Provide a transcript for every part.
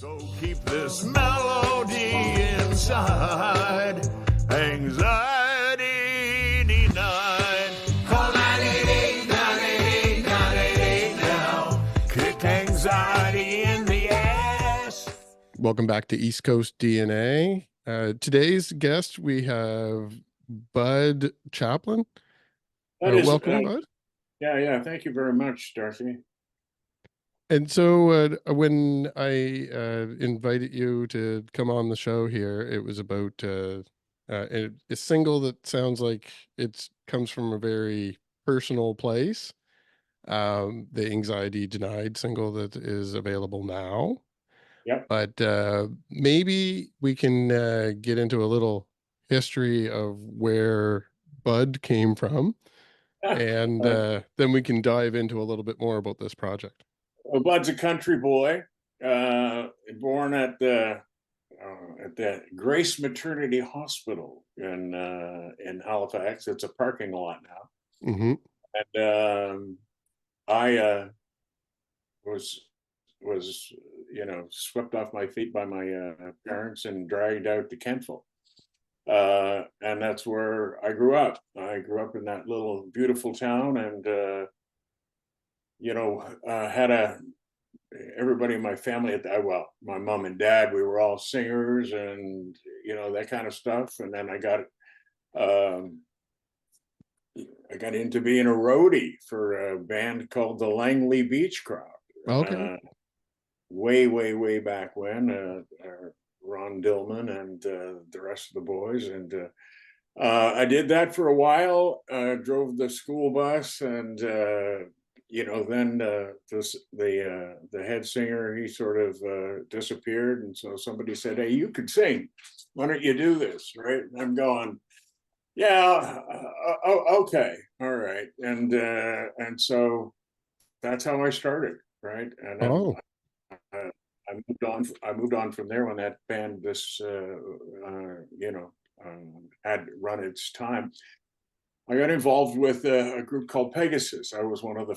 So keep this melody inside, anxiety denied. Call 988, 988, 988 now. Kick anxiety in the ass. Welcome back to East Coast DNA. Today's guest, we have Bud Chapplain. Welcome, Bud. Yeah. Thank you very much, Darcy. And so when I invited you to come on the show here, it was about a single that sounds like it comes from a very personal place. The Anxiety Denied single that is available now. Yep. But maybe we can get into a little history of where Bud came from, and then we can dive into a little bit more about this project. Well, Bud's a country boy, born at the Grace Maternity Hospital in Halifax. It's a parking lot now. Mm-hmm. And I was swept off my feet by my parents and dragged out to Kentville. And that's where I grew up. I grew up in that little beautiful town, and had everybody in my family my mom and dad, we were all singers and that kind of stuff. And then I got into being a roadie for a band called the Langley Beach Crowd. Okay. Way back when, Ron Dillman and the rest of the boys, and I did that for a while. Drove the school bus, and then the head singer, he sort of disappeared, and so somebody said, "Hey, you could sing. Why don't you do this?" Right? And I'm going, "Yeah, okay, all right," and so that's how I started. Right, and then I moved on from there when that band had run its time. I got involved with a group called Pegasus. I was one of the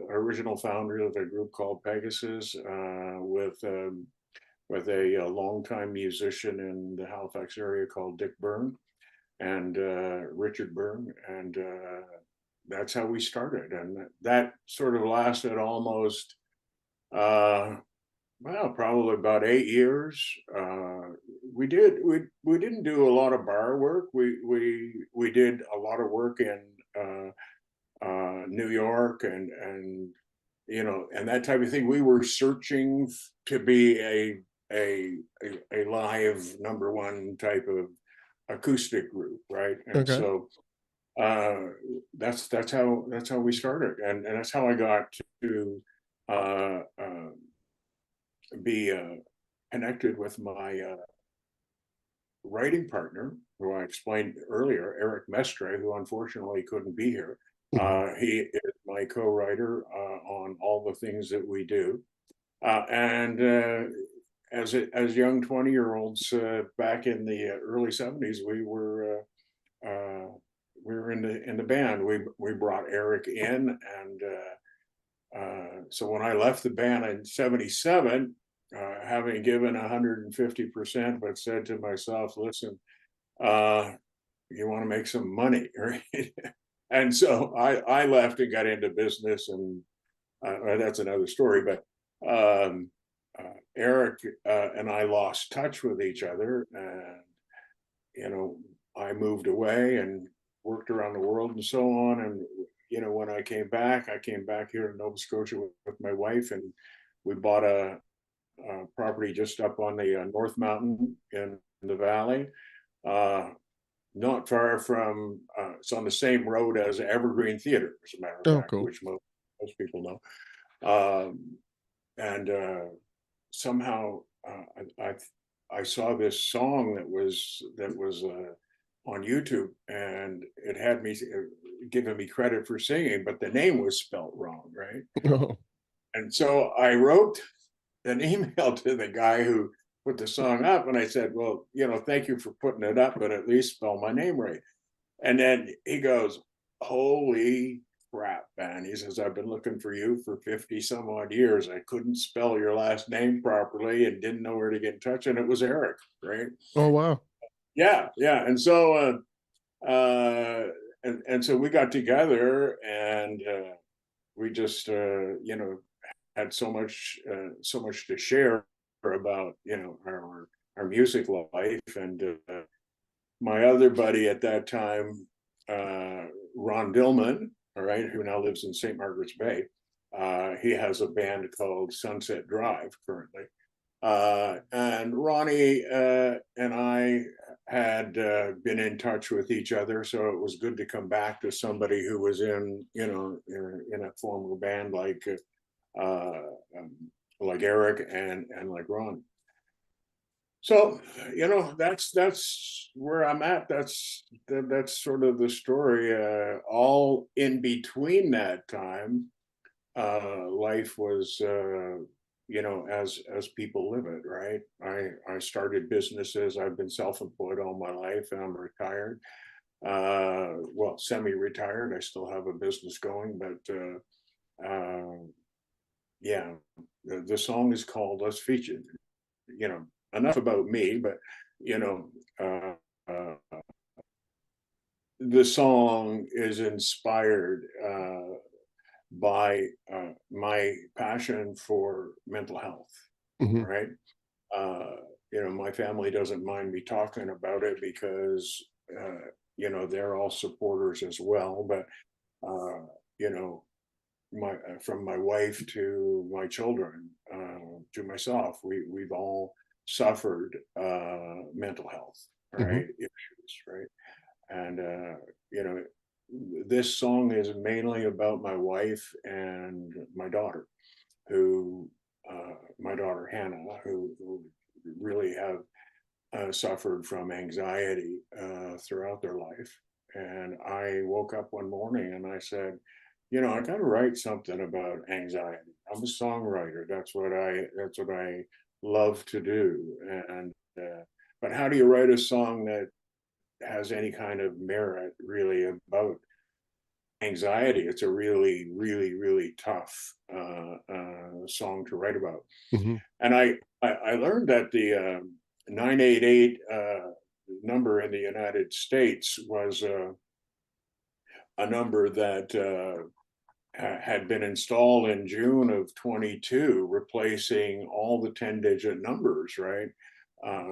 original founders of a group called Pegasus, with a longtime musician in the Halifax area called Dick Byrne and Richard Byrne, and that's how we started. And that sort of lasted almost probably about 8 years. We didn't do a lot of bar work. We did a lot of work in New York and that type of thing. We were searching to be a live number one type of acoustic group, right? And so that's how we started, and that's how I got to be connected with my writing partner, who I explained earlier, Eric Mestre, who unfortunately couldn't be here. He is my co-writer on all the things that we do, and as young 20-year-olds back in the early 70s, we were in the band. We brought Eric in, and so when I left the band in 77, having given 150%, but said to myself, "Listen, you want to make some money," right? And so I left and got into business, and that's another story. But Eric and I lost touch with each other, and I moved away and worked around the world and so on. And when I came back here in Nova Scotia with my wife, and we bought a property just up on the North Mountain in the valley, not far from, it's on the same road as Evergreen Theater, as a matter of fact, cool. Which most people know. And somehow I saw this song that was on YouTube, and it had me giving me credit for singing, but the name was spelt wrong, right? Oh. And so I wrote an email to the guy who put the song up, and I said, "Well, thank you for putting it up, but at least spell my name right." And then he goes, "Holy crap, man. He says, I've been looking for you for 50 some odd years. I couldn't spell your last name properly and didn't know where to get in touch. And it was Eric, right? Oh, wow. Yeah. And so, and so we got together, and we just, had so much to share about, our music life. And my other buddy at that time, Ron Dillman, all right, who now lives in St. Margaret's Bay. He has a band called Sunset Drive currently. And Ronnie and I had been in touch with each other, so it was good to come back to somebody who was in a former band like Eric and like Ron. So, that's where I'm at. That's sort of the story. All in between that time, life was, as people live it, right? I started businesses. I've been self-employed all my life, and I'm retired. Well, semi-retired. I still have a business going, but yeah, the song is called "Let's Feature." Enough about me, but the song is inspired by my passion for mental health. Mhm. Right? My family doesn't mind me talking about it because they're all supporters as well. But from my wife to my children to myself, we've all suffered mental health, right, issues, right? And this song is mainly about my wife and my daughter, who my daughter Hannah, who really have suffered from anxiety throughout their life. And I woke up one morning and I said, I got to write something about anxiety. I'm a songwriter. That's what I love to do. And but how do you write a song that has any kind of merit really about anxiety? It's a really, really, really tough song to write about. Mhm. And I learned that the 988 number in the United States was a number that had been installed in June of 22, replacing all the 10-digit numbers, right?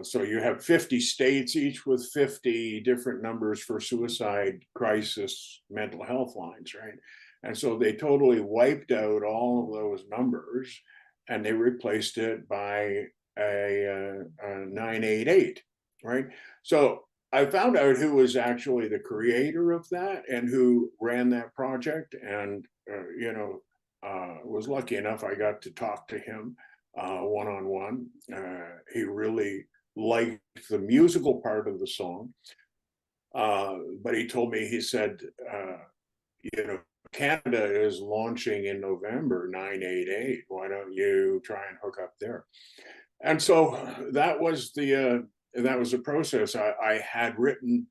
So you have 50 states, each with 50 different numbers for suicide, crisis, mental health lines, right? And so they totally wiped out all of those numbers, and they replaced it by a 988, right? So I found out who was actually the creator of that and who ran that project, and was lucky enough I got to talk to him one-on-one. He really liked the musical part of the song, but he told me, he said, Canada is launching in November 988. Why don't you try and hook up there? And so that was the process. I had written,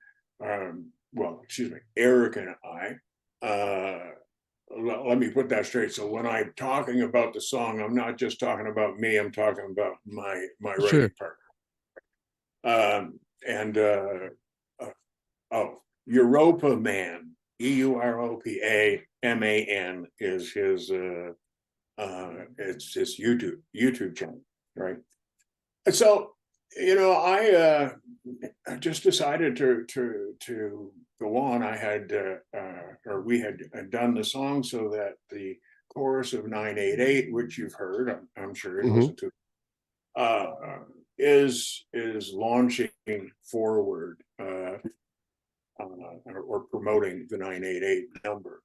Eric and I, let me put that straight. So when I'm talking about the song, I'm not just talking about me, I'm talking about my Sure. writing partner. Europa Man, EuropaMan is his it's his YouTube channel, right? And so, I just decided to go on. I had, or we had done the song so that the chorus of 988, which you've heard, I'm sure you listened to, is launching forward or promoting the 988 number.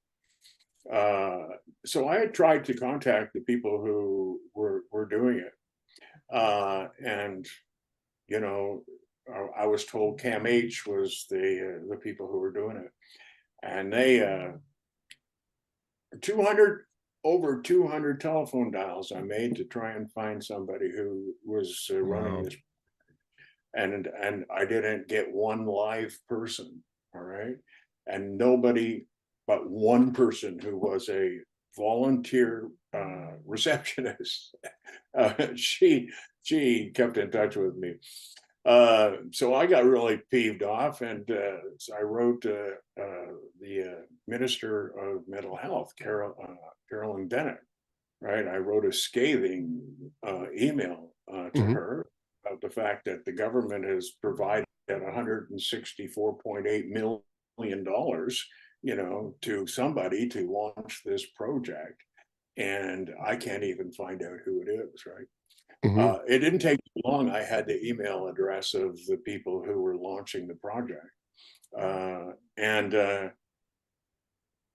So I had tried to contact the people who were doing it. And I was told Cam H was the people who were doing it, and they 200 telephone dials I made to try and find somebody who was running this, and I didn't get one live person. All right, and nobody but one person who was a volunteer receptionist, she kept in touch with me. So I got really peeved off, and so I wrote the Minister of Mental Health, Carolyn Bennett. Right, I wrote a scathing email to her about the fact that the government has provided $164.8 million, to somebody to launch this project, and I can't even find out who it is. Right. It didn't take long. I had the email address of the people who were launching the project. And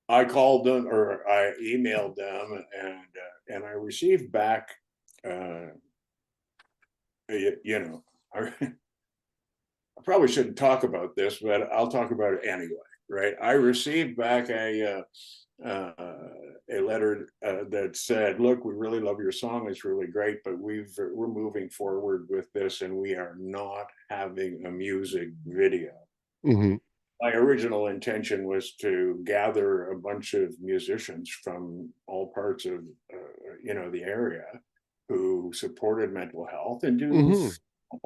I called them, or I emailed them, and I received back, I probably shouldn't talk about this, but I'll talk about it anyway. Right. I received back a letter that said, "Look, we really love your song. It's really great, but we're moving forward with this, and we are not having a music video." My original intention was to gather a bunch of musicians from all parts of the area who supported mental health and do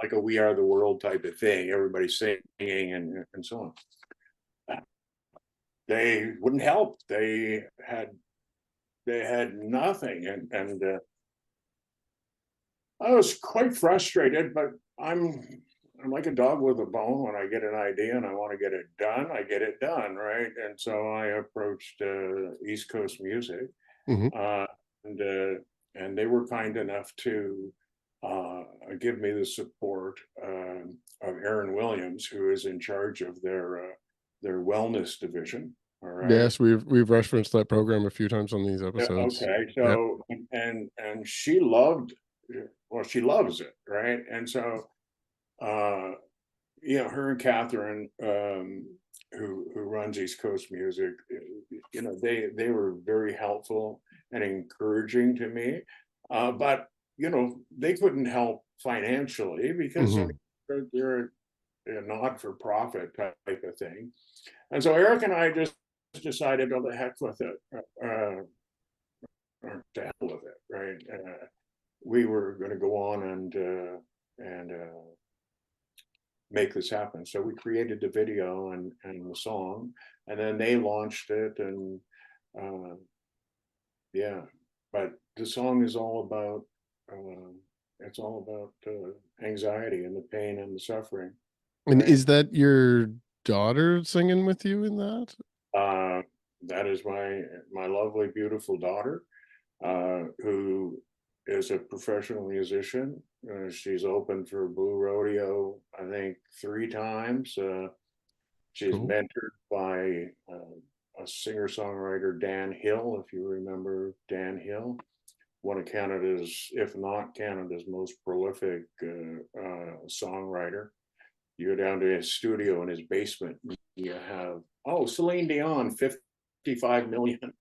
like a "We Are the World" type of thing, everybody singing and so on. They wouldn't help. They had nothing, and I was quite frustrated. But I'm like a dog with a bone. When I get an idea and I want to get it done, I get it done, right? And so I approached East Coast Music, and they were kind enough to give me the support of Aaron Williams, who is in charge of their wellness division. All right. Yes, we've referenced that program a few times on these episodes. Okay, so and she loved, well, she loves it, right? And so her and Catherine, who runs East Coast Music, they were very helpful and encouraging to me, but they couldn't help financially because they're a not-for-profit type of thing. And so Eric and I just decided, oh, the heck with it, or to hell with it, right? We were going to go on and make this happen. So we created the video and the song, and then they launched it, and but the song is all about anxiety and the pain and the suffering. And right? Is that your daughter singing with you in that? That is my lovely, beautiful daughter, who is a professional musician. She's opened for Blue Rodeo, I think, 3 times. She's mentored by a singer-songwriter, Dan Hill, if you remember Dan Hill, one of Canada's, if not Canada's, most prolific songwriter. You go down to his studio in his basement, you have, Celine Dion, 55 million,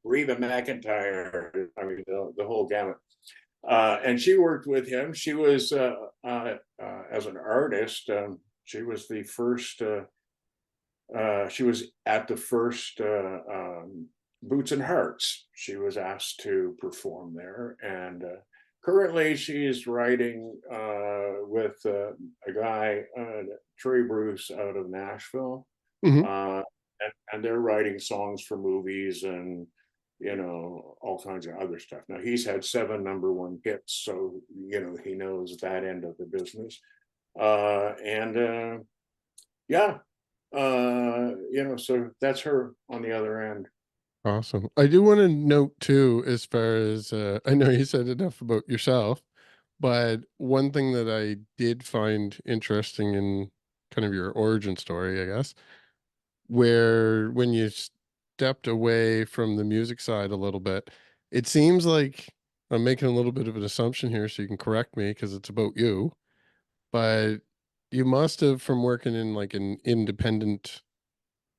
Reba McEntire, I mean, the whole gamut. And she worked with him. She was, as an artist, she was the first, she was at the first Boots and Hearts. She was asked to perform there. And currently she's writing with a guy, Trey Bruce, out of Nashville. And they're writing songs for movies and all kinds of other stuff. Now he's had 7 #1 hits, so he knows that end of the business. So that's her on the other end. Awesome. I do want to note too, as far as I know you said enough about yourself, but one thing that I did find interesting in kind of your origin story, I guess, where when you stepped away from the music side a little bit, it seems like I'm making a little bit of an assumption here, so you can correct me because it's about you, but you must have, from working in like an independent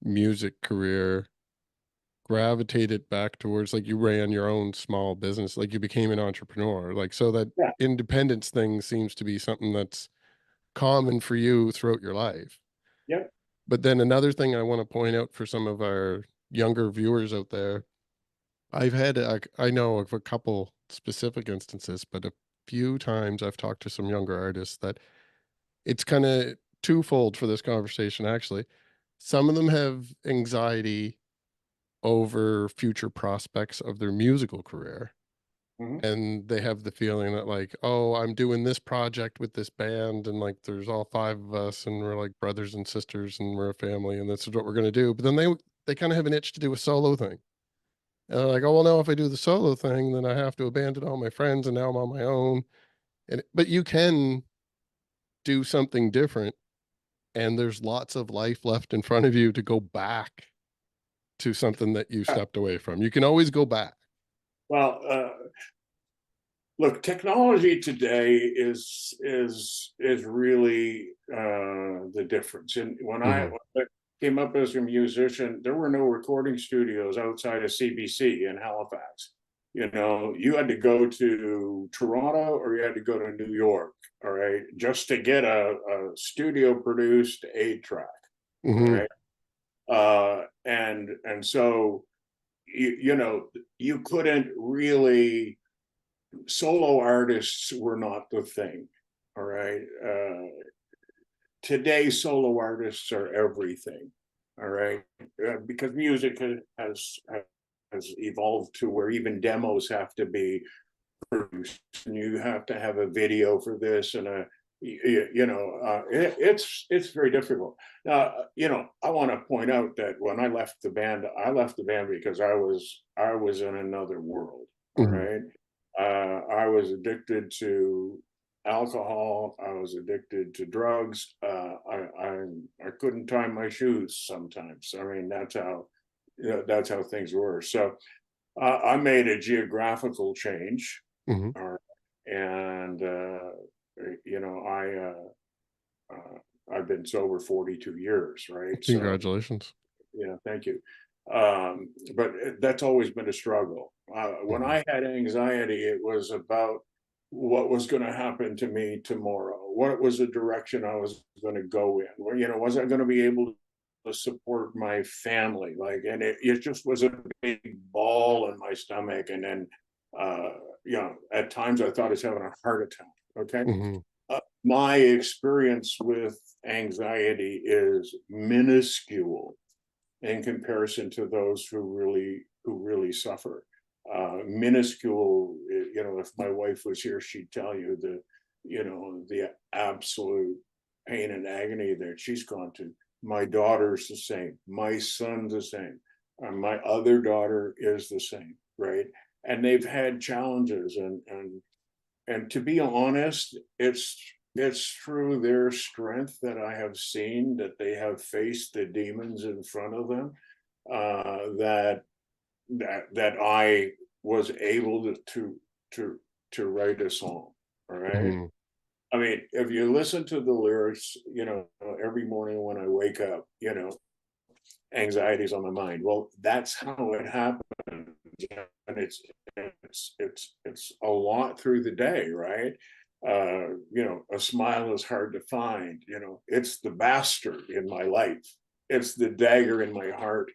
music career, gravitated back towards, like, you ran your own small business, like you became an entrepreneur, like, so that independence thing seems to be something that's common for you throughout your life. Yep. But then another thing I want to point out for some of our younger viewers out there, I know of a couple specific instances, but a few times I've talked to some younger artists that it's kind of twofold for this conversation, actually. Some of them have anxiety over future prospects of their musical career. Mhm. And they have the feeling that, like, oh, I'm doing this project with this band, and like there's all five of us, and we're like brothers and sisters, and we're a family, and this is what we're gonna do. But then they kind of have an itch to do a solo thing. And they're like, oh well, no, if I do the solo thing, then I have to abandon all my friends, and now I'm on my own. And but you can do something different, and there's lots of life left in front of you to go back to something that you stepped away from. You can always go back. Well, look, technology today is really the difference. And when I came up as a musician, there were no recording studios outside of CBC in Halifax. You know, you had to go to Toronto or you had to go to New York, all right, just to get a studio produced 8-track, all Mm-hmm. right. And so you know, you couldn't really, solo artists were not the thing, all right. Today solo artists are everything, all right, because music has evolved to where even demos have to be produced, and you have to have a video for this, and it's very difficult. You know, I want to point out that when I left the band because I was in another world, all Mm-hmm. right. I was addicted to alcohol. I was addicted to drugs. I couldn't tie my shoes sometimes. I mean, that's how things were. So I made a geographical change, Mm-hmm. and you know, I've been sober 42 years, right? So Congratulations. yeah, thank you. But that's always been a struggle. When Mm-hmm. I had anxiety, it was about what was going to happen to me tomorrow. What was the direction I was going to go in? Well, you know, was I going to be able to support my family? Like, and it just was a big ball in my stomach. And then, you know, at times I thought I was having a heart attack. Okay. Mm-hmm. My experience with anxiety is minuscule in comparison to those who really suffer. Minuscule, you know, if my wife was here, she'd tell you the absolute pain and agony that she's gone to. My daughter's the same. My son's the same. My other daughter is the same, right? And they've had challenges, and to be honest, it's through their strength that I have seen that they have faced the demons in front of them, that I was able to write a song. All right. Mm-hmm. I mean, if you listen to the lyrics, you know, every morning when I wake up, you know, anxiety's on my mind. Well, that's how it happens, and it's a lot through the day, right? You know, a smile is hard to find. You know, it's the bastard in my life. It's the dagger in my heart.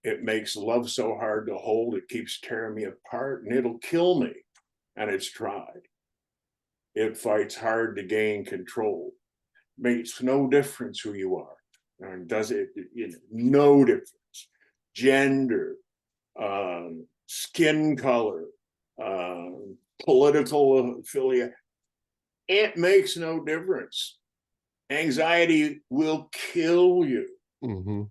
It makes love so hard to hold. It keeps tearing me apart, and it'll kill me. And it's tried. It fights hard to gain control. Makes no difference who you are. And does it, you know, no difference. Gender, skin color, political affiliate. It makes no difference. Anxiety will kill you, Mm-hmm.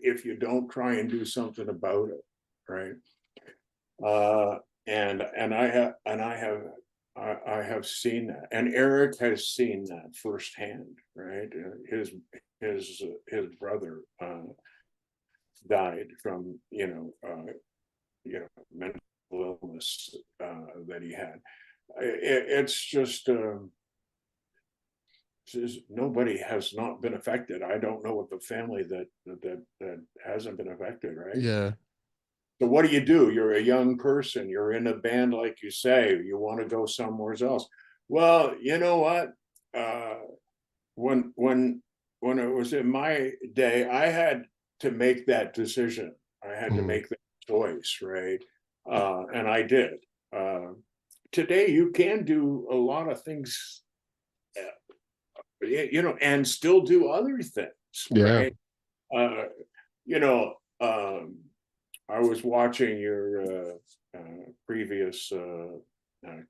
if you don't try and do something about it, right? And I have seen that, and Eric has seen that firsthand, right? His brother died from mental illness that he had. It's just nobody has not been affected. I don't know of a family that hasn't been affected, right? Yeah. So what do? You're a young person. You're in a band, like you say. You want to go somewhere else. Well, you know what? When when it was in my day, I had to make that decision. I had to Mhm. make that choice, right? And I did. Today, you can do a lot of things, and still do other things, Yeah. right? Uh, you know, I was watching your previous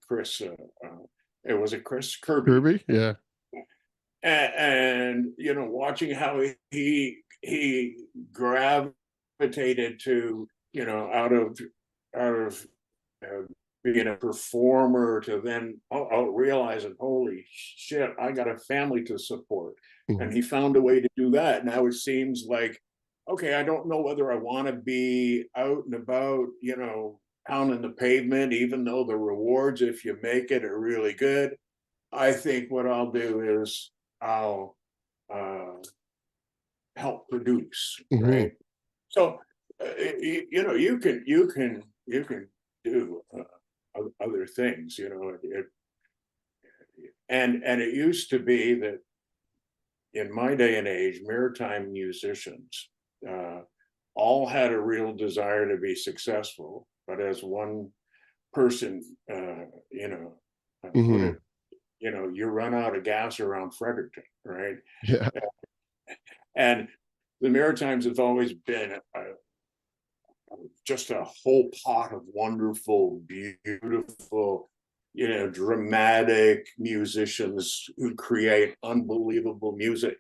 Chris. It was it Chris Kirby, Kirby? Yeah. and watching how he gravitated to out of being a performer to then realizing, holy shit, I got a family to support. Mhm. And he found a way to do that. Now it seems like, okay, I don't know whether I want to be out and about, pounding the pavement, even though the rewards, if you make it, are really good. I think what I'll do is I'll help produce, Mhm. right? So, you can do other things, and it used to be that in my day and age, maritime musicians uh, all had a real desire to be successful, but as one person, put Mhm. it, you run out of gas around Fredericton, right? Yeah. And the Maritimes have always been just a whole pot of wonderful, beautiful, dramatic musicians who create unbelievable music.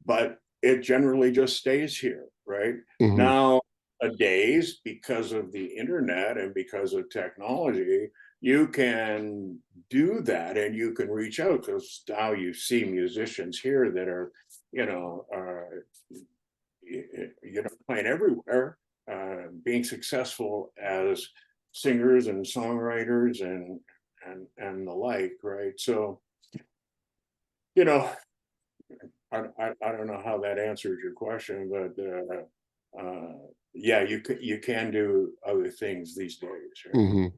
But it generally just stays here, right? Mhm. Nowadays, because of the internet and because of technology, you can do that and you can reach out, because now you see musicians here that are, you know, are playing everywhere, being successful as singers and songwriters and the like, right? So, you know, I don't know how that answers your question, but yeah, you can do other things these days, right? Mhm.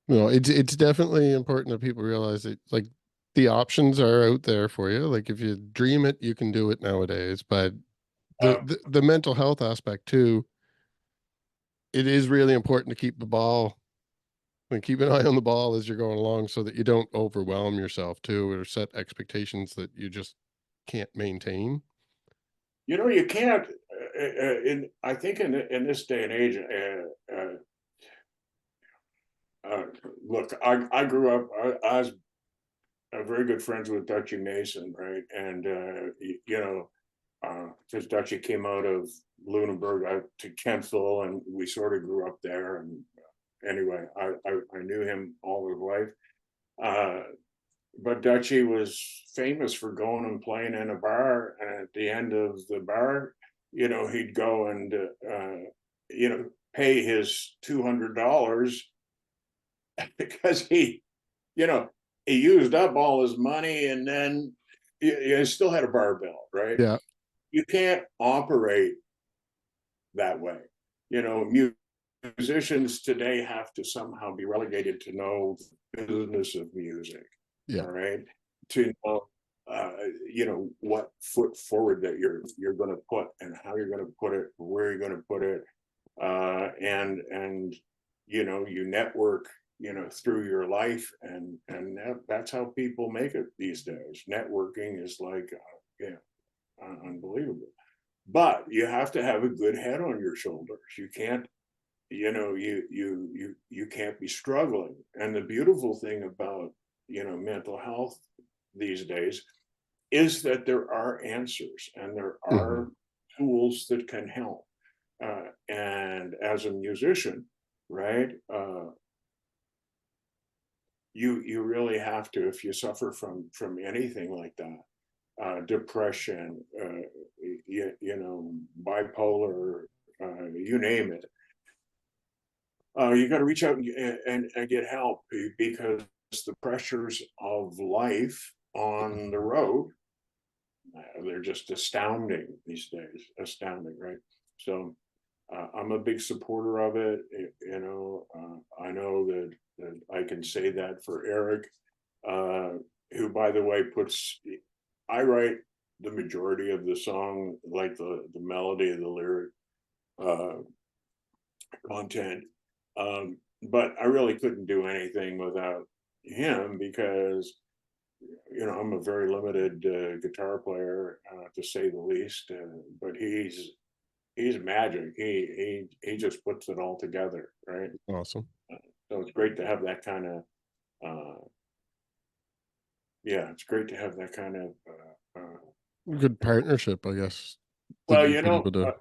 No, it's definitely important that people realize that, like, the options are out there for you. Like, if you dream it, you can do it nowadays. But Uh, the mental health aspect too, it is really important to keep the ball and keep an eye on the ball as you're going along, so that you don't overwhelm yourself too, or set expectations that you just can't maintain. you can't. I think in this day and age, look, I grew up. I was very good friends with Dutchy Mason, right? And because Dutchy came out of Lunenburg out to Kentville, and we sort of grew up there. And anyway, I knew him all his life. But Dutchy was famous for going and playing in a bar, and at the end of the bar, he'd go and pay his $200 because you know, he used up all his money, and then he still had a bar bill, right? Yeah. You can't operate that way. You know, musicians today have to somehow be relegated to know the business of music, Yeah. all right? To know, what foot forward that you're going to put, and how you're going to put it, where you're going to put it, and you network, through your life, and that's how people make it these days. Networking is like, yeah, unbelievable. But you have to have a good head on your shoulders. You can't, you can't be struggling. And the beautiful thing about mental health these days is that there are answers and there Mhm. are tools that can help. And as a musician, right? You really have to, if you suffer from anything like that, depression, bipolar, you name it. You got to reach out and get help, because the pressures of life on the road, they're just astounding these days. Astounding, right? So I'm a big supporter of it. I know that I can say that for Eric, uh, who, by the way, I write the majority of the song, like the melody, the lyric content. But I really couldn't do anything without him because, you know, I'm a very limited guitar player, to say the least. But he's magic. He just puts it all together, right? Awesome. So it's great to have that kind of. Yeah, it's great to have that kind of. Good partnership, I guess. Well, you've you been know, able to-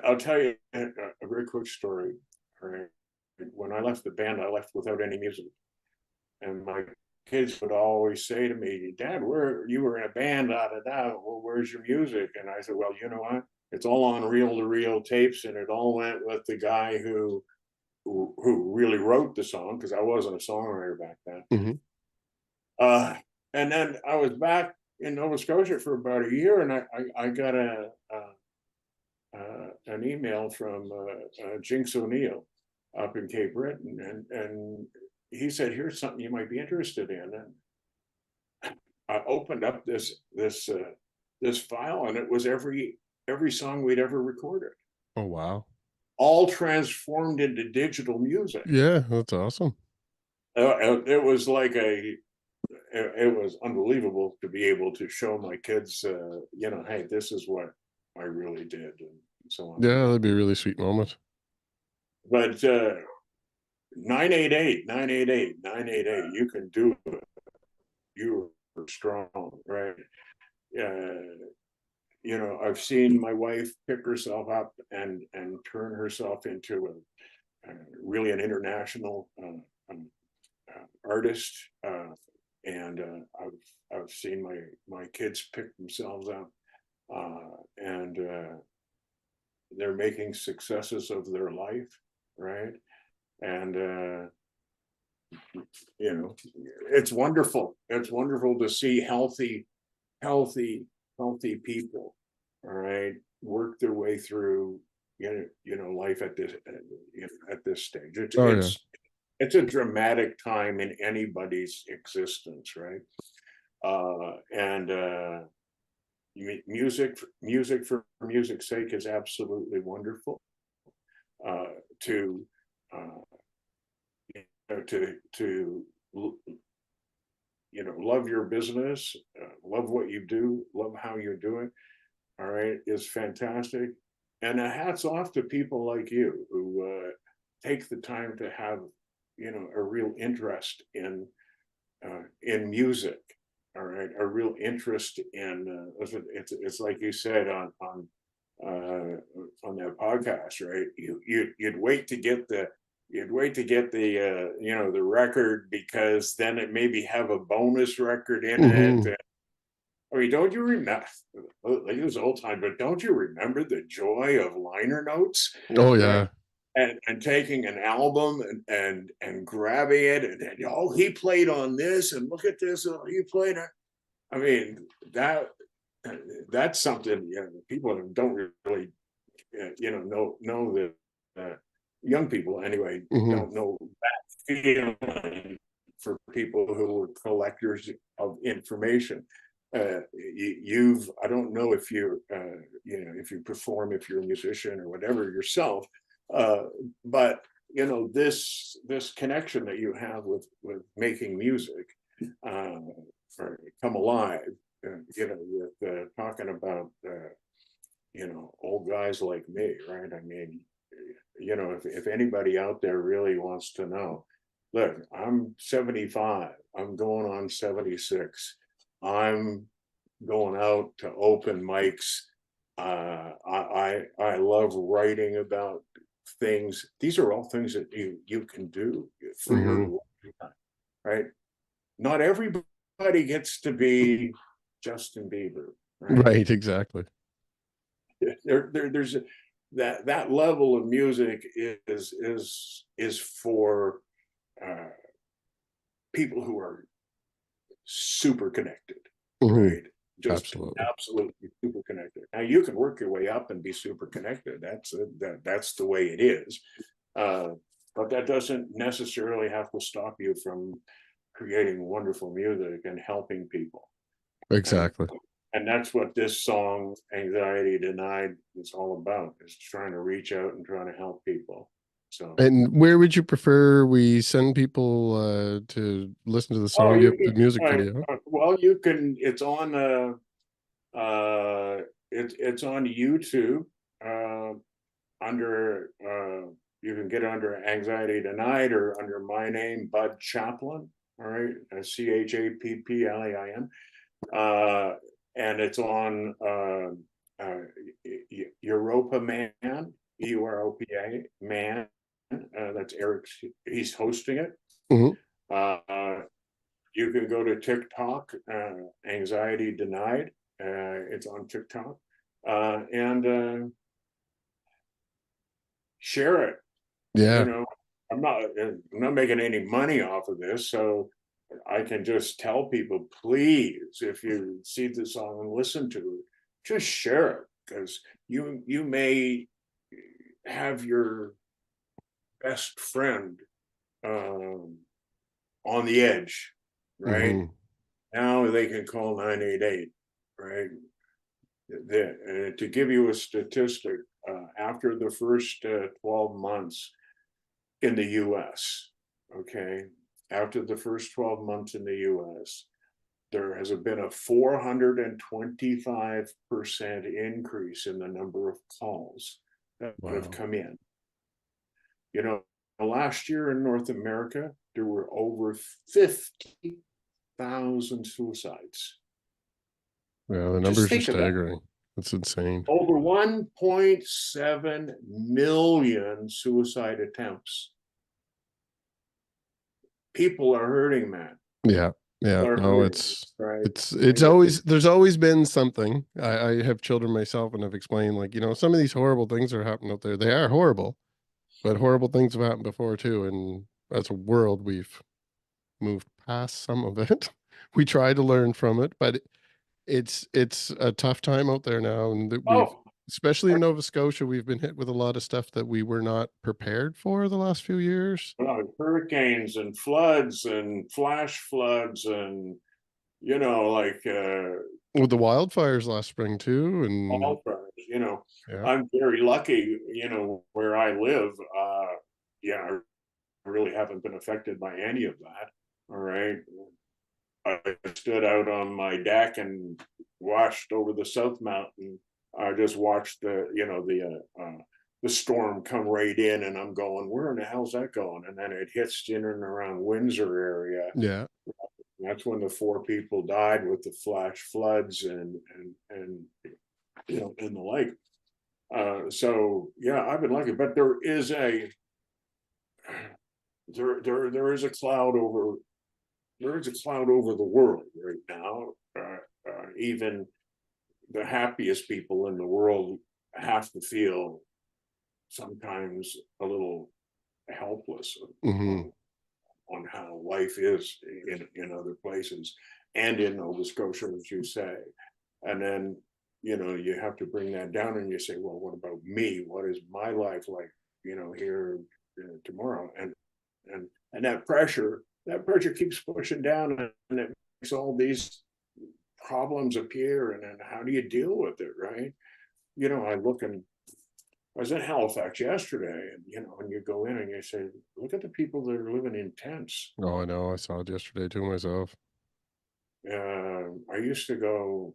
I'll tell you a very quick story. Right, when I left the band, I left without any music, and my kids would always say to me, "Dad, where you were in a band, da da da. Well, where's your music?" And I said, "Well, you know what? It's all on reel-to-reel tapes, and it all went with the guy who really wrote the song because I wasn't a songwriter back then." Mhm. And then I was back in Nova Scotia for about a year, and I got an email from Jinx O'Neill up in Cape Breton, and he said, "Here's something you might be interested in." And I opened up this file, and it was every song we'd ever recorded, Oh, wow. all transformed into digital music. Yeah, that's awesome. It was like it was unbelievable to be able to show my kids, you know, hey, this is what I really did, and so on. Yeah, that'd be a really sweet moment. But 988, you can do it. You are strong, right? You know, I've seen my wife pick herself up and turn herself into really an international artist, and I've seen my kids pick themselves up, and they're making successes of their life, right? And you know, it's wonderful. It's wonderful to see healthy people, all right, work their way through, you know, life at this stage. Oh, yeah. It's a dramatic time in anybody's existence, right? And music for music's sake is absolutely wonderful. To you know, love your business, love what you do, love how you do it, all right, is fantastic. And hats off to people like you who take the time to have, you know, a real interest in music, all right, a real interest in it's like you said on that podcast, right? You'd wait to get the you know, the record, because then it maybe have a bonus record in Mhm. it. I mean, don't you remember? Like, it was old time, but don't you remember the joy of liner notes? Oh, Right? yeah. And taking an album and grabbing it, and oh, he played on this, and look at this, oh, he played it. I mean, that's something, you know, people don't really you know that young people anyway Mhm. don't know that feeling for people who are collectors of information. I don't know if you're you know, if you perform, if you're a musician or whatever yourself, but you know, this connection that you have with making music, or come alive, you know, with talking about you know, old guys like me, right? I mean, you know, if anybody out there really wants to know, look, I'm 75, I'm going on 76, I'm going out to open mics. I love writing about things. These are all things that you can do for your Mhm. lifetime, right? Not everybody gets to be Justin Bieber, right? Right, exactly. There's that level of music is for people who are super connected, Mhm. right? Just Absolutely. absolutely super connected. Now you can work your way up and be super connected. That's the way it is. But that doesn't necessarily have to stop you from creating wonderful music and helping people. And Exactly. And that's what this song, Anxiety Denied, is all about, is trying to reach out and trying to help people. So, And where would you prefer we send people to listen to the song? Do you have the music video? well, you can, it's on it's on YouTube, under you can get it under Anxiety Denied or under my name, Bud Chapplain. All right, Chapplain. And it's on Europa Man, Europa Man. That's Eric. He's hosting it. Mm-hmm. You can go to TikTok, Anxiety Denied. It's on TikTok, and share it. Yeah. You know, I'm not making any money off of this, so I can just tell people, please, if you see the song and listen to it, just share it, because you may have your best friend on the edge, right? Mm-hmm. Now they can call 988, right? To give you a statistic, after the first 12 months in the US, okay, after the first 12 months in the US, there has been a 425% increase in the number of calls that have come in. You know, last year in North America, there were over 50,000 suicides. Yeah, the numbers are staggering. That's insane. Over 1.7 million suicide attempts. People are hurting, man. Yeah. Yeah. No, it's always, there's always been something. I have children myself, and I've explained, like, some of these horrible things are happening out there. They are horrible, but horrible things have happened before too. And as a world, we've moved past some of it. We try to learn from it, but it's a tough time out there now, and that especially in Nova Scotia, we've been hit with a lot of stuff that we were not prepared for the last few years. Hurricanes and floods and flash floods, and like with the wildfires last spring too, and wildfires. I'm very lucky. Where I live, I really haven't been affected by any of that. All right. I stood out on my deck and watched over the South Mountain. I just watched the storm come right in, and I'm going, where in the hell's that going? And then it hits in and around Windsor area. Yeah. That's when the 4 people died with the flash floods and the like. So yeah, I've been lucky, but there is a cloud over. There is a cloud over the world right now. Even the happiest people in the world have to feel sometimes a little helpless on how life is in other places, and in Nova Scotia, as you say. And then, you have to bring that down, and you say, well, what about me? What is my life like, here tomorrow? And that pressure keeps pushing down, and it makes all these problems appear. And then how do you deal with it, right? I was in Halifax yesterday, and and you go in and you say, look at the people that are living in tents. Oh, I know. I saw it yesterday too myself. I used to go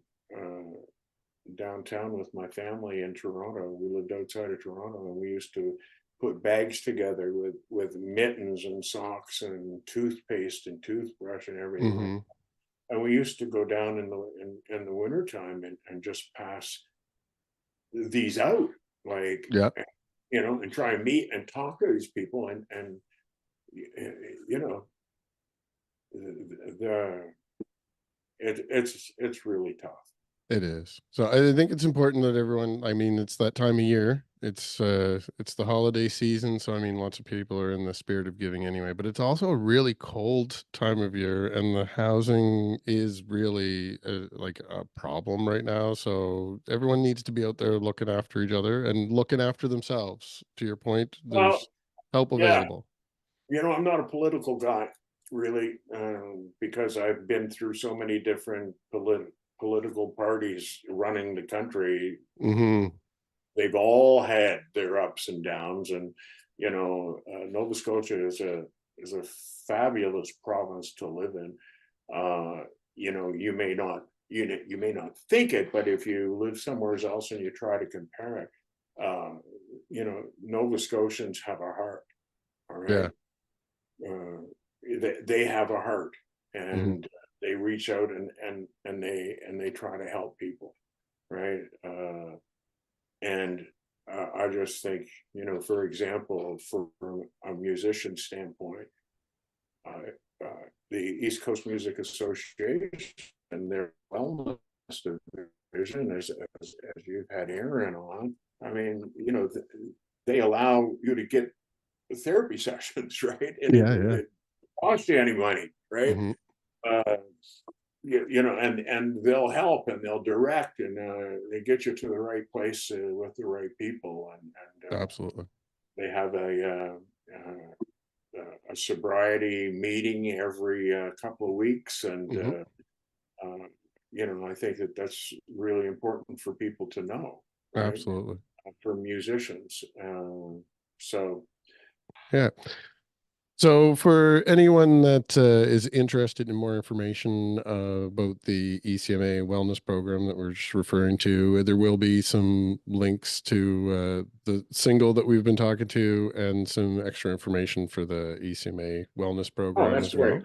downtown with my family in Toronto. We lived outside of Toronto, and we used to put bags together with mittens and socks and toothpaste and toothbrush and everything. And we used to go down in the wintertime and just pass these out, like, and try and meet and talk to these people, and it's really tough. It is. So I think it's important that everyone, it's that time of year. It's the holiday season. So, lots of people are in the spirit of giving anyway, but it's also a really cold time of year, and the housing is really like a problem right now. So everyone needs to be out there looking after each other and looking after themselves. To your point, there's help available. I'm not a political guy, really, because I've been through so many different political parties running the country, Mm-hmm. they've all had their ups and downs, and Nova Scotia is a fabulous province to live in. You may not you may not think it, but if you live somewhere else and you try to compare it, Nova Scotians have a heart. All right, they have a heart, Mm-hmm. and they reach out and they try to help people, right? And I just think, for example, from a musician standpoint, the East Coast Music Association and their wellness division, as you've had Aaron on, I mean, they allow you to get therapy sessions, right? And Yeah, yeah. it costs you any money, right? Mm-hmm. And they'll help and they'll direct, and they get you to the right place with the right people, and Absolutely. they have a sobriety meeting every couple of weeks, and Mm-hmm. I think that's really important for people to know, right? Absolutely. For musicians, so Yeah. So, for anyone that is interested in more information about the ECMA wellness program that we're just referring to, there will be some links to the single that we've been talking to and some extra information for the ECMA wellness program that's as great.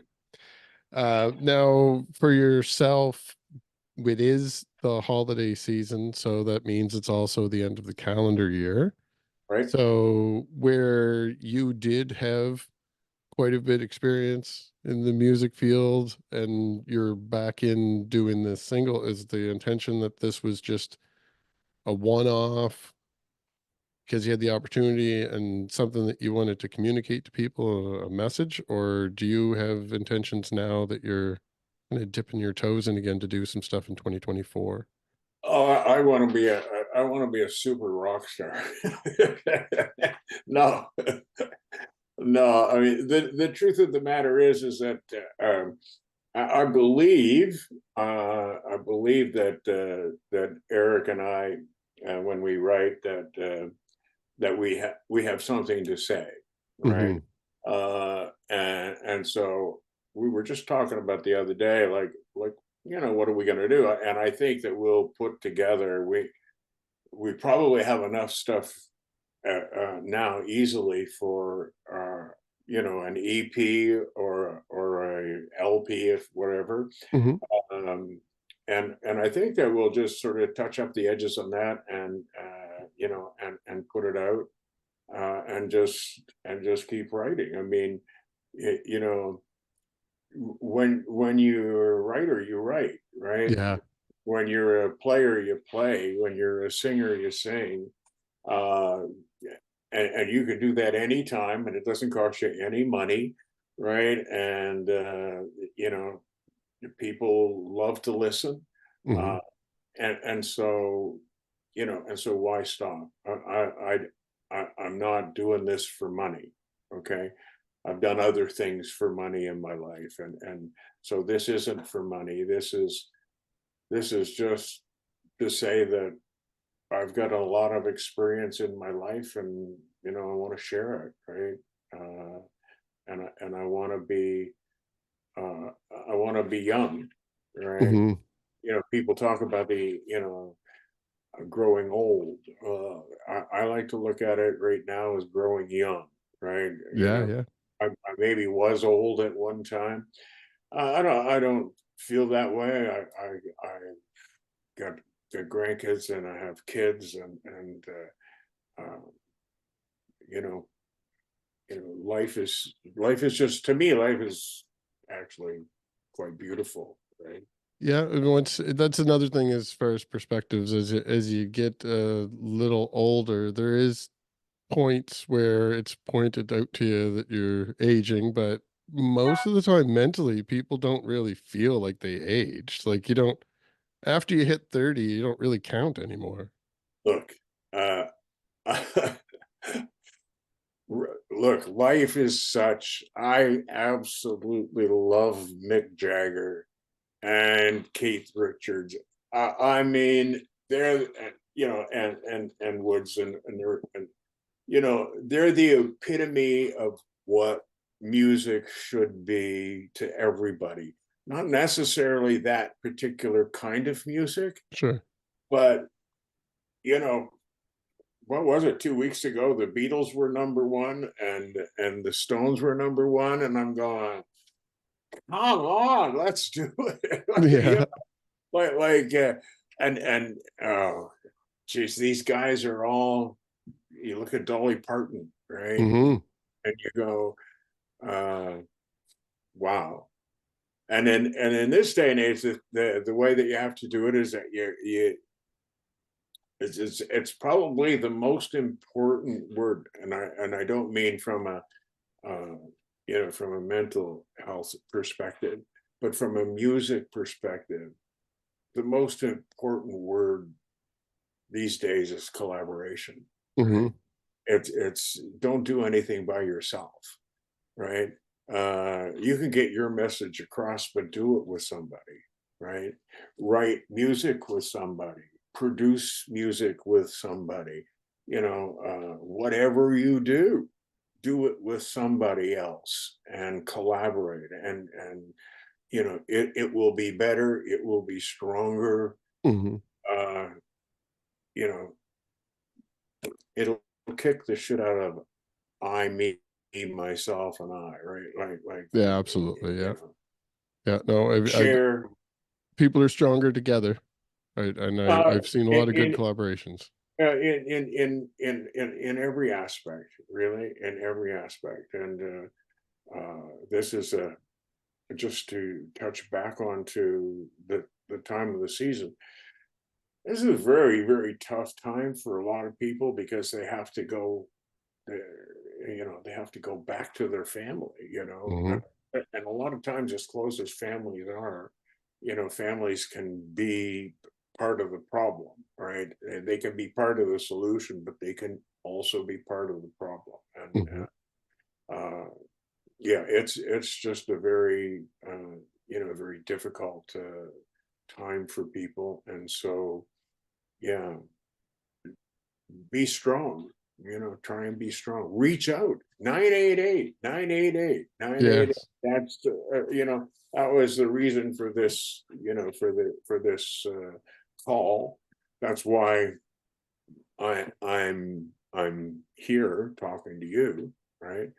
well. Now, for yourself, it is the holiday season, so that means it's also the end of the calendar year. Right. So, where you did have quite a bit experience in the music field and you're back in doing this single, is the intention that this was just a one-off because you had the opportunity and something that you wanted to communicate to people, a message, or do you have intentions now that you're kind of dipping your toes in again to do some stuff in 2024? Oh, I want to be I want to be a super rock star. No, no. I mean, the truth of the matter is that I believe that Eric and I, when we write, that we have something to say, right? Mm-hmm. And so we were just talking about the other day, like what are we going to do? And I think that we'll put together. We probably have enough stuff now easily for an EP or a LP, if whatever. Mm-hmm. And I think that we'll just sort of touch up the edges on that, and and put it out, and just keep writing. I mean, when you're a writer, you write, right? Yeah. When you're a player, you play. When you're a singer, you sing. Uh, and you can do that anytime, and it doesn't cost you any money, right? And people love to listen, Mm-hmm. uh, and so why stop? I'm not doing this for money, okay? I've done other things for money in my life, and so this isn't for money. This is just to say that I've got a lot of experience in my life, and I want to share it, right? And I want to be young, right? Mm-hmm. People talk about the growing old. I like to look at it right now as growing young, right? Yeah, yeah. I maybe was old at one time. I don't feel that way. I got the grandkids, and I have kids, and uh, you know life is just, to me, life is actually quite beautiful, right? Yeah, and that's another thing as far as perspectives. As you get a little older, there is points where it's pointed out to you that you're aging, but most of the time, mentally, people don't really feel like they aged. Like you don't after you hit 30, you don't really count anymore. Look, uh, look, life is such. I absolutely love Mick Jagger, and Keith Richards. I mean, they're, and Woods, and they're, they're the epitome of what music should be to everybody. Not necessarily that particular kind of music, Sure. but what was it, 2 weeks ago, the Beatles were #1 and the Stones were #1, and I'm going, come on, let's do it. Yeah. And oh geez, these guys are all, you look at Dolly Parton, right? Hmm. And you go, wow. And in this day and age, the way that you have to do it is that it's probably the most important word, and I don't mean from a from a mental health perspective, but from a music perspective, the most important word these days is collaboration. Hmm. It's don't do anything by yourself, right? You can get your message across, but do it with somebody, right? Write music with somebody, produce music with somebody, whatever you do it with somebody else and collaborate, and it will be better, it will be stronger. Hmm. uh you know it'll kick the shit out of me, myself, and I, right? Yeah, absolutely. Yeah. know, Yeah. No, share people are stronger together. Right. And uh I've seen a lot of good in collaborations. in every aspect, really, in every aspect. And this is just to touch back onto the time of the season. This is a very, very tough time for a lot of people because they have to go, they have to go back to their family, Hmm. and a lot of times, as close as families are, families can be part of the problem, right? And they can be part of the solution, but they can also be part of the problem. And Hmm. yeah, it's just a very very difficult time for people, and so yeah, be strong. Try and be strong. Reach out. 988 988 988. Yes. That's that was the reason for this, for this call. That's why I'm here talking to you, right?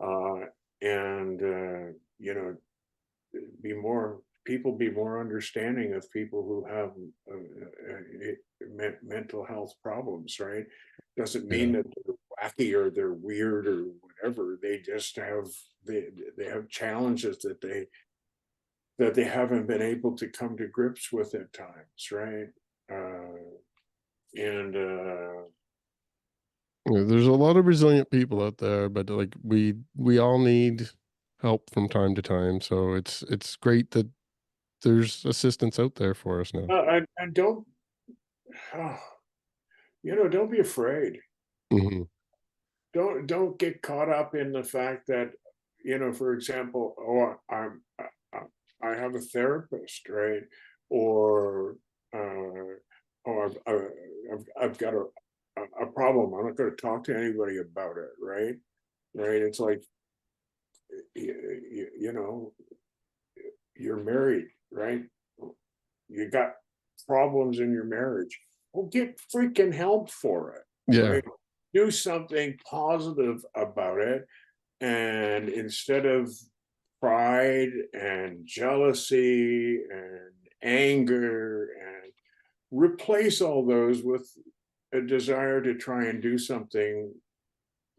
uh and be more people be more understanding of people who have mental health problems, right? Doesn't mean Yeah. that they're wacky or they're weird or whatever. They just have they have challenges that they haven't been able to come to grips with at times, right? And Yeah, there's a lot of resilient people out there, but like we all need help from time to time. So it's great that there's assistance out there for us now. and don't oh, don't be afraid. Hmm. Don't get caught up in the fact that, for example, oh, I have a therapist, right? Or oh, I've got a problem. I'm not going to talk to anybody about it, right? Right? It's like, you know, you're married, right? You got problems in your marriage. Well, get freaking help for it, Yeah. right? Do something positive about it. And instead of pride and jealousy and anger, and replace all those with a desire to try and do something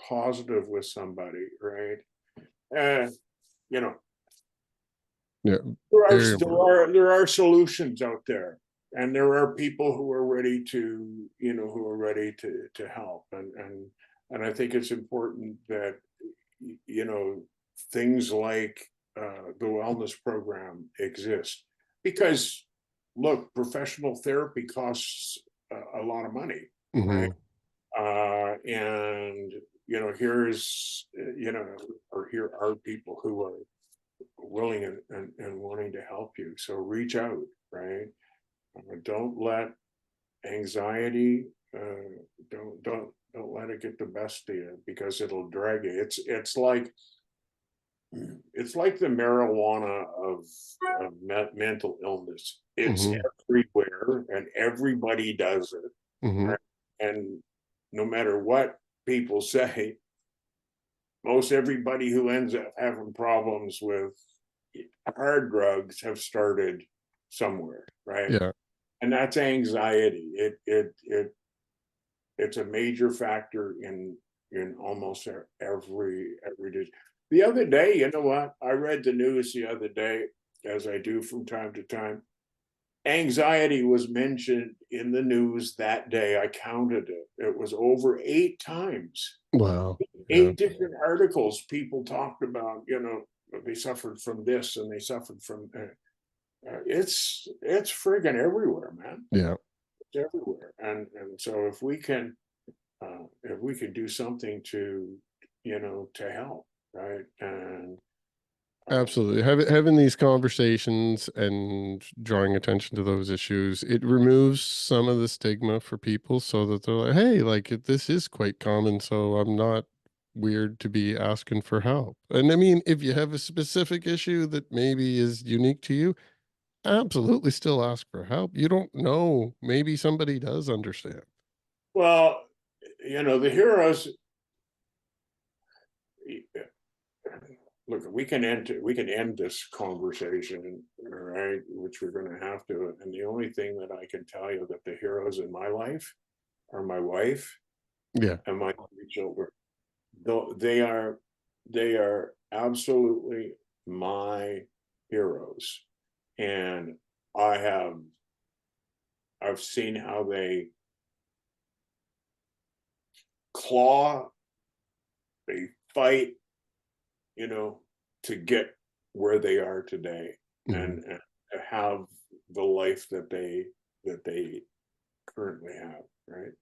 positive with somebody, right? And you know, Yeah. there are Very important. there are solutions out there, and there are people who are ready to to help, and I think it's important that you know things like the wellness program exist, because look, professional therapy costs a lot of money, right? Hmm. And here's or here are people who are willing and wanting to help you. So reach out, right? Don't let anxiety, don't let it get the best of you, because it'll drag you. It's like the marijuana of mental illness. It's Hmm. everywhere and everybody does it. Hmm. Right? And no matter what people say, most everybody who ends up having problems with hard drugs have started somewhere, right? Yeah, And that's anxiety. It's a major factor in almost every disease. The other day, you know what? I read the news the other day, as I do from time to time. Anxiety was mentioned in the news that day. I counted it. It was over 8 times. wow. Yeah, 8 different articles. People talked about, they suffered from this and they suffered from. It's friggin' everywhere, man. yeah. It's everywhere. And so if we could do something to help, right? And Absolutely. Having these conversations and drawing attention to those issues, it removes some of the stigma for people so that they're like, hey, like this is quite common, so I'm not weird to be asking for help. And I mean, if you have a specific issue that maybe is unique to you, absolutely still ask for help. You don't know. Maybe somebody does understand. well, the heroes. Look, we can end this conversation, all right, which we're going to have to. And the only thing that I can tell you, that the heroes in my life are my wife Yeah. and my 3 children. Though they are absolutely my heroes. And I've seen how they claw, they fight, to get where they are today, Hmm. and to have the life that they currently have, right?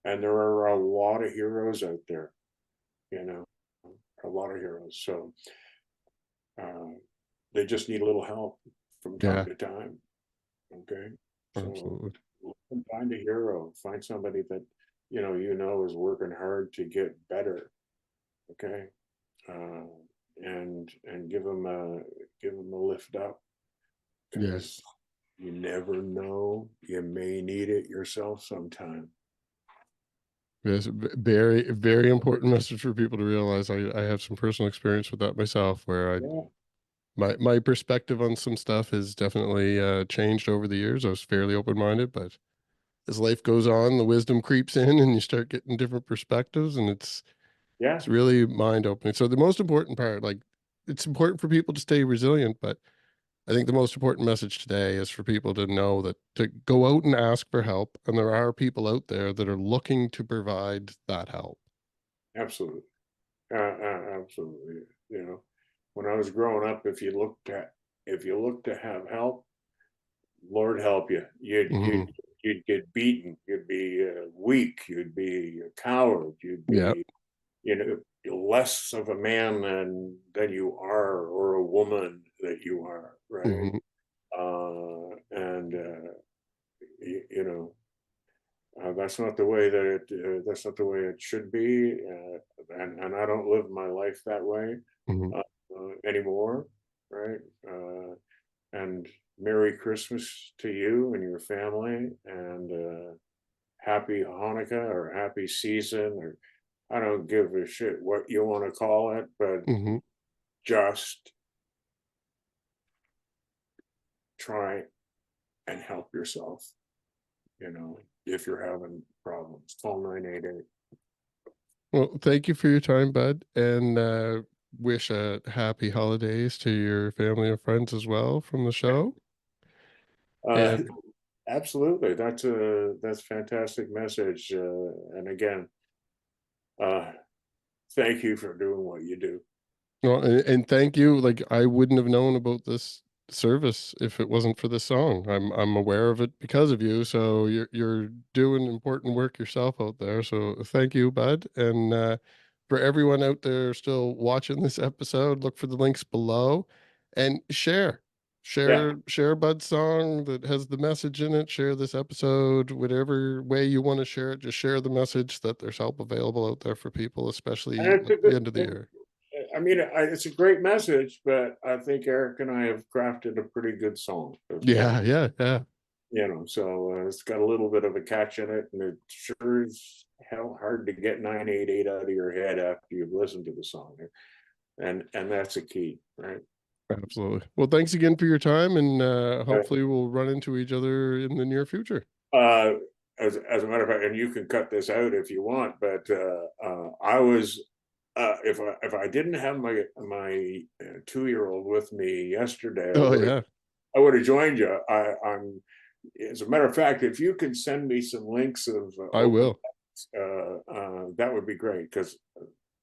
And there are a lot of heroes out there, you know, a lot of heroes. So uh, they just need a little help from time Yeah, to time. Okay, so absolutely. find a hero, find somebody that is working hard to get better. Okay, uh, and give them a lift up, Yeah. because you never know, you may need it yourself sometime. Yes, very, very important message for people to realize. I have some personal experience with that myself, where Yeah, my perspective on some stuff has definitely changed over the years. I was fairly open minded, but as life goes on, the wisdom creeps in, and you start getting different perspectives, and yeah, it's really mind opening. So the most important part, like, it's important for people to stay resilient, but I think the most important message today is for people to know that to go out and ask for help, and there are people out there that are looking to provide that help. absolutely. Absolutely. When I was growing up, if you looked to have help, Lord help you. You'd Hmm. you'd you'd get beaten. You'd be weak. You'd be a coward. You'd Yeah. be, less of a man than you are, or a woman that you are, right? Hmm. And that's not the way it should be, and I don't live my life that way Hmm. anymore, right? And Merry Christmas to you and your family, and Happy Hanukkah, or Happy Season, or I don't give a shit what you want to call it, but Hmm. just try and help yourself. If you're having problems, call 988. Well, thank you for your time, bud, and wish a happy holidays to your family and friends as well from the show. Uh, And Absolutely. That's fantastic message. And again, uh, thank you for doing what you do. well, and thank you. Like, I wouldn't have known about this service if it wasn't for this song. I'm aware of it because of you. So you're doing important work yourself out there. So thank you, bud. And for everyone out there still watching this episode, look for the links below and share Bud's song that has the message in it. Share this episode, whatever way you want to share it. Just share the message that there's help available out there for people, especially And at the end of the year. I mean, it's a great message, but I think Eric and I have crafted a pretty good song. Yeah. You know, so it's got a little bit of a catch in it, and it sure is hell hard to get 988 out of your head after you've listened to the song, and that's a key, right? Absolutely. Well, thanks again for your time, and hopefully we'll run into each other in the near future. As a matter of fact, and you can cut this out if you want, but I was if I didn't have my 2-year-old with me yesterday, I would have joined you. I'm as a matter of fact, if you can send me some links of I will. That would be great, because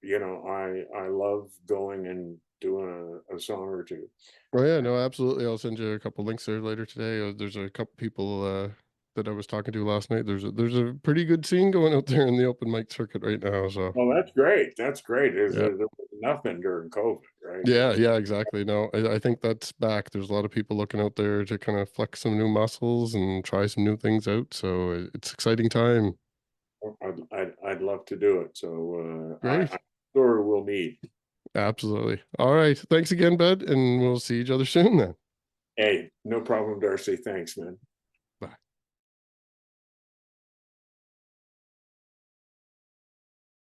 you know, I love going and doing a song or two. Oh yeah, no, absolutely. I'll send you a couple links there later today. There's a couple people that I was talking to last night. There's a pretty good scene going out there in the open mic circuit right now. So well, that's great. That's great. There was nothing during COVID, right? Yeah, exactly. No, I think that's back. There's a lot of people looking out there to kind of flex some new muscles and try some new things out. So it's exciting time. I'd love to do it. So Great. I'm sure we'll meet. Absolutely. All right. Thanks again, Bud, and we'll see each other soon then. Hey, no problem, Darcy. Thanks, man.